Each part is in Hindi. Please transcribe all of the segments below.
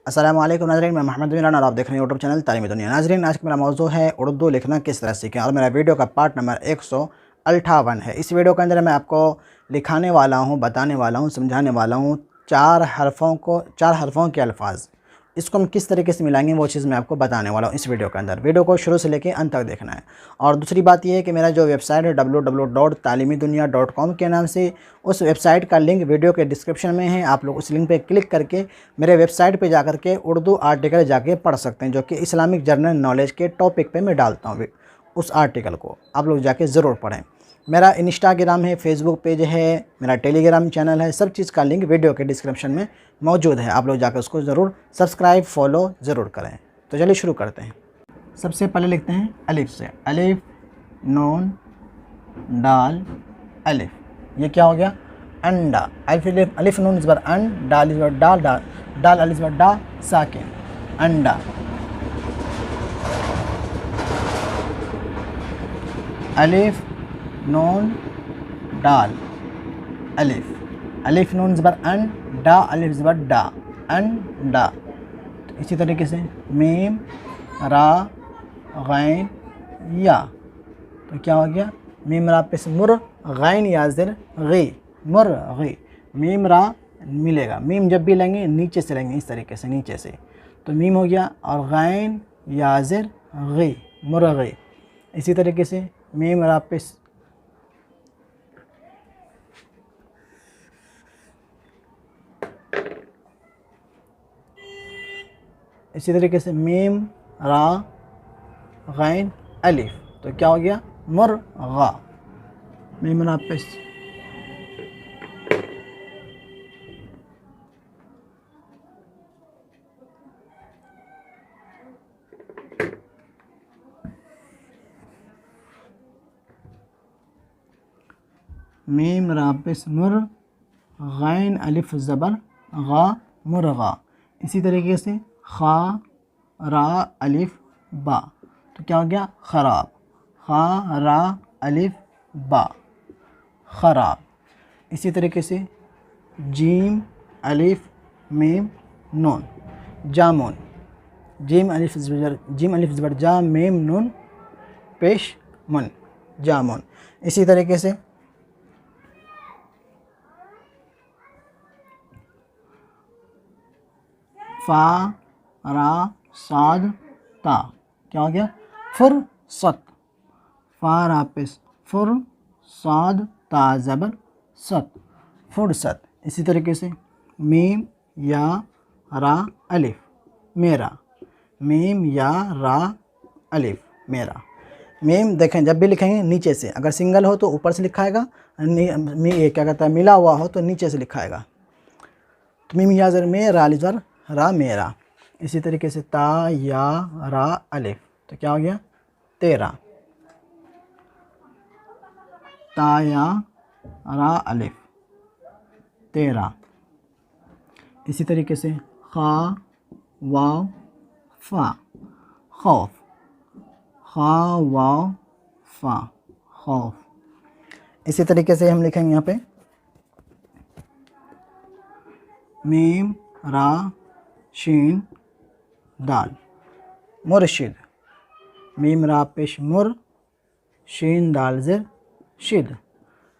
अस्सलाम वालेकुम नाज़रीन, मैं मोहम्मद मिरान और आप देख रहे हैं यूट्यूब चैनल तालीमी दुनिया। नाज़रीन, आज का मेरा मौजू है उर्दू लिखना किस तरह सीखें और मेरा वीडियो का पार्ट नंबर 158 है। इस वीडियो के अंदर मैं आपको लिखाने वाला हूँ, बताने वाला हूँ, समझाने वाला हूँ चार हरफों के अल्फाज। इसको हम किस तरीके से मिलाएंगे वो चीज़ मैं आपको बताने वाला हूँ इस वीडियो के अंदर। वीडियो को शुरू से लेकर अंत तक देखना है। और दूसरी बात यह है कि मेरा जो वेबसाइट है www.talimidunia.com के नाम से, उस वेबसाइट का लिंक वीडियो के डिस्क्रिप्शन में है। आप लोग उस लिंक पे क्लिक करके मेरे वेबसाइट पे जाकर के उर्दू आर्टिकल जाके पढ़ सकते हैं, जो कि इस्लामिक जनरल नॉलेज के टॉपिक पे मैं डालता हूँ। उस आर्टिकल को आप लोग जाके ज़रूर पढ़ें। मेरा इंस्टाग्राम है, फेसबुक पेज है, मेरा टेलीग्राम चैनल है, सब चीज़ का लिंक वीडियो के डिस्क्रिप्शन में मौजूद है। आप लोग जाकर उसको ज़रूर सब्सक्राइब फॉलो ज़रूर करें। तो चलिए शुरू करते हैं। सबसे पहले लिखते हैं अलिफ से। अलिफ, नून, दाल, अलिफ। ये क्या हो गया? अंडा। अलिफ नून इस बार अन, दाल इस बार डाल, दाल अलिफ इस बार डा साकिन, अंडा। अलिफ नून दाल अलिफ। अलिफ नून ज़बर अन, डा अलिफ ज़बर डा, अंडा। तो इसी तरीके से मीम रा गैन या। तो क्या हो गया? मीम रा पे मुर, गैन या ज़र गी, मुर गी। मीम रा मिलेगा, मीम जब भी लेंगे नीचे से लेंगे, इस तरीके से नीचे से। तो मीम हो गया और गैन या ज़र गी, मुर गी। इसी तरीके से मीम रा पे मीम रा गैन अलिफ। तो क्या हो गया? मुर्गा। मीम रा पे मीम रा पेश मुर, गैन अलिफ ज़बर गा, मुर्गा। इसी तरीके से खा रा अलिफ बा। तो क्या हो गया? ख़राब। खा रा अलिफ बा, ख़राब। इसी तरीके से जीम अलिफ मीम नून, जामुन। जीम अलिफ ज़बर जा, मीम नून पेश मुन, जामुन। इसी तरीके से फ़ा रा साद ता। क्या हो गया? फुरसत। फ़ा रा पेश फुर, साद ता ज़बर सत, फुरसत। इसी तरीके से मीम या रा अलिफ मेरा। मीम या रा अलिफ मेरा। मीम देखें जब भी लिखेंगे नीचे से, अगर सिंगल हो तो ऊपर से लिखाएगा, क्या कहता है मिला हुआ हो तो नीचे से लिखाएगा। तो मीम या ज़र में, रा अलिफ ज़र रा मेरा। इसी तरीके से ता या रा अलिफ। तो क्या हो गया? तेरा। ता या रा अलिफ तेरा। इसी तरीके से खा वाव फ़ा, खौफ। खा वाव फ़ा, खौफ। इसी तरीके से हम लिखेंगे यहाँ पे मीम रा शीन दाल, मुर्शिद। मीम रा पेश मुर, शीन दाल ज़र शिद,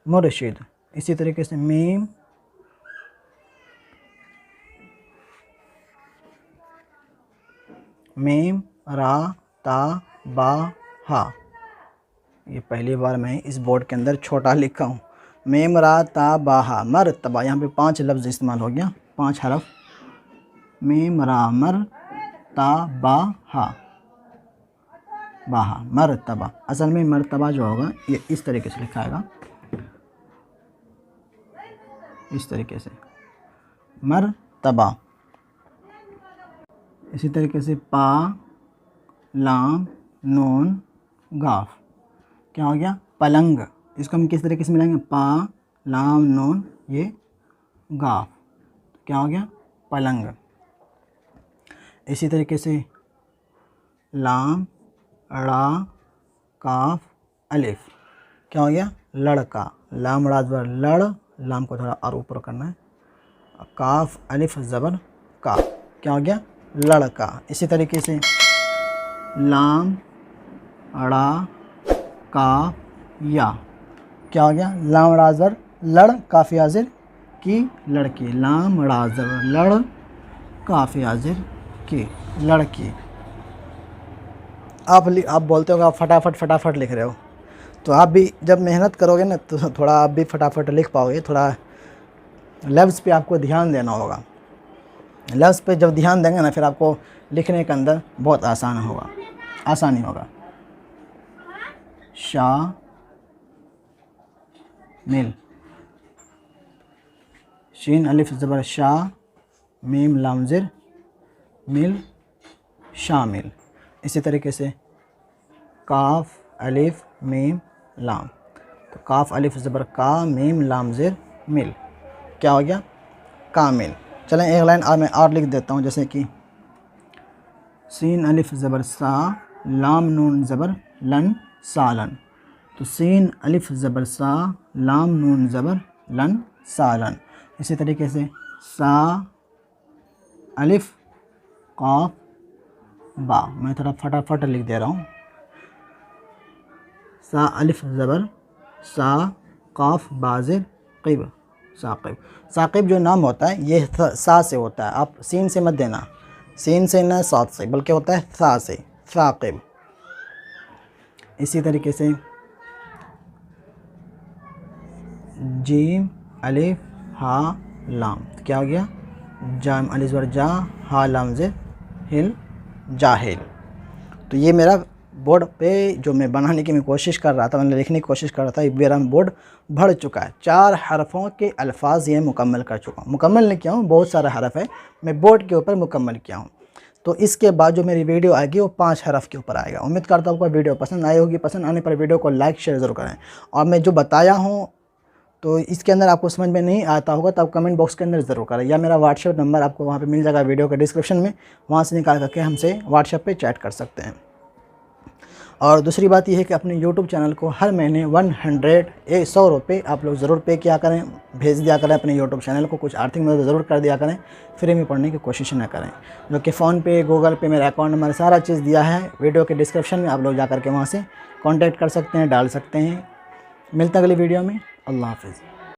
मुर्शिद। इसी तरीके से मीम रा ता बा हा। ये पहली बार मैं इस बोर्ड के अंदर छोटा लिखा हूँ। मीम रा ता बा हा, मरतबा। यहाँ पे 5 लफ्ज़ इस्तेमाल हो गया, 5 हरफ। मीम रा मर ता बा हा, बाहा, मरतबा। असल में मरतबा जो होगा ये इस तरीके से लिखाएगा, इस तरीके से मरतबा। इसी तरीके से पा लाम नून गाफ। क्या हो गया? पलंग। इसको हम किस तरीके से मिलाएंगे? पा लाम नून ये गाफ। क्या हो गया? पलंग। इसी तरीके से लाम ड़ा काफ अलिफ। क्या हो गया? लड़का। लाम ड़ा ज़बर लड़, लाम को थोड़ा और ऊपर करना है, काफ अलिफ ज़बर का। क्या हो गया? लड़का। इसी तरीके से लाम अड़ा काफ या, क्या हो गया, लाम अड़ा ज़र लड़ काफ़ी हाजिर की लड़की, लाम अड़ा ज़र लड़ काफ़ी हाजिर की लड़की। आप बोलते हो आप फटाफट लिख रहे हो, तो आप भी जब मेहनत करोगे ना तो थोड़ा आप भी फटाफट लिख पाओगे। थोड़ा लफ्ज़ पे आपको ध्यान देना होगा। लफ्ज़ पे जब ध्यान देंगे ना फिर आपको लिखने के अंदर बहुत आसानी होगा। शामिल, शीन अलिफ ज़बर शा, मीम लाम ज़िर मिल, शामिल। इसी तरीके से काफ अलिफ मीम लाम, तो काफ अलिफ ज़बर का, मीम लाम ज़िर मिल, क्या हो गया, कामिल। चलें एक लाइन और मैं और लिख देता हूँ, जैसे कि सीन अलिफ ज़बर सा, लाम नून ज़बर लन सालन, तो सीन अलिफ ज़बर सा, लाम नून ज़बर लन सालन। इसी तरीके से सा अलिफ काफ बा, मैं थोड़ा फटाफट लिख दे रहा हूँ। सा अलिफ ज़बर सा, काफ बाज़िर क़िब, साक़िब। साक़िब जो नाम होता है ये सा से होता है, आप सीन से मत देना, सीन से ना सात से, बल्कि होता है सा से, साक़िब। इसी तरीके से जीम अलिफ हा लाम, तो क्या हो गया, जाम अलिफ ज़बर जा, हा लाम ज़िर हिल, जाहिल। तो ये मेरा बोर्ड पे जो मैं बनाने की मैं कोशिश कर रहा था, मैंने लिखने की कोशिश कर रहा था, ये मेरा बोर्ड भर चुका है। 4 हरफ़ों के अल्फाज ये मुकम्मल कर चुका हूँ। मुकम्मल नहीं किया हूँ, बहुत सारा हरफ़ है, मैं बोर्ड के ऊपर मुकम्मल किया हूँ। तो इसके बाद जो मेरी वीडियो आएगी वो 5 हरफ़ के ऊपर आएगा। उम्मीद करता हूँ आपको वीडियो पसंद आई होगी। पसंद आने पर वीडियो को लाइक शेयर ज़रूर करें। और मैं जो बताया हूँ तो इसके अंदर आपको समझ में नहीं आता होगा तो आप कमेंट बॉक्स के अंदर ज़रूर करें, या मेरा व्हाट्सएप नंबर आपको वहाँ पे मिल जाएगा वीडियो के डिस्क्रिप्शन में, वहाँ से निकाल करके हमसे व्हाट्सएप पे चैट कर सकते हैं। और दूसरी बात यह है कि अपने यूट्यूब चैनल को हर महीने 100 रुपये आप लोग ज़रूर पे किया करें, भेज दिया करें अपने यूट्यूब चैनल को, कुछ आर्थिक मदद ज़रूर कर दिया करें, फ्री में पढ़ने की कोशिश ना करें। जो कि फ़ोन पे, गूगल पे, मेरा अकाउंट नंबर सारा चीज़ दिया है वीडियो के डिस्क्रिप्शन में, आप लोग जा कर के वहाँ से कॉन्टैक्ट कर सकते हैं, डाल सकते हैं। मिलते हैं अगली वीडियो में। अल्लाह हाफ़िज़।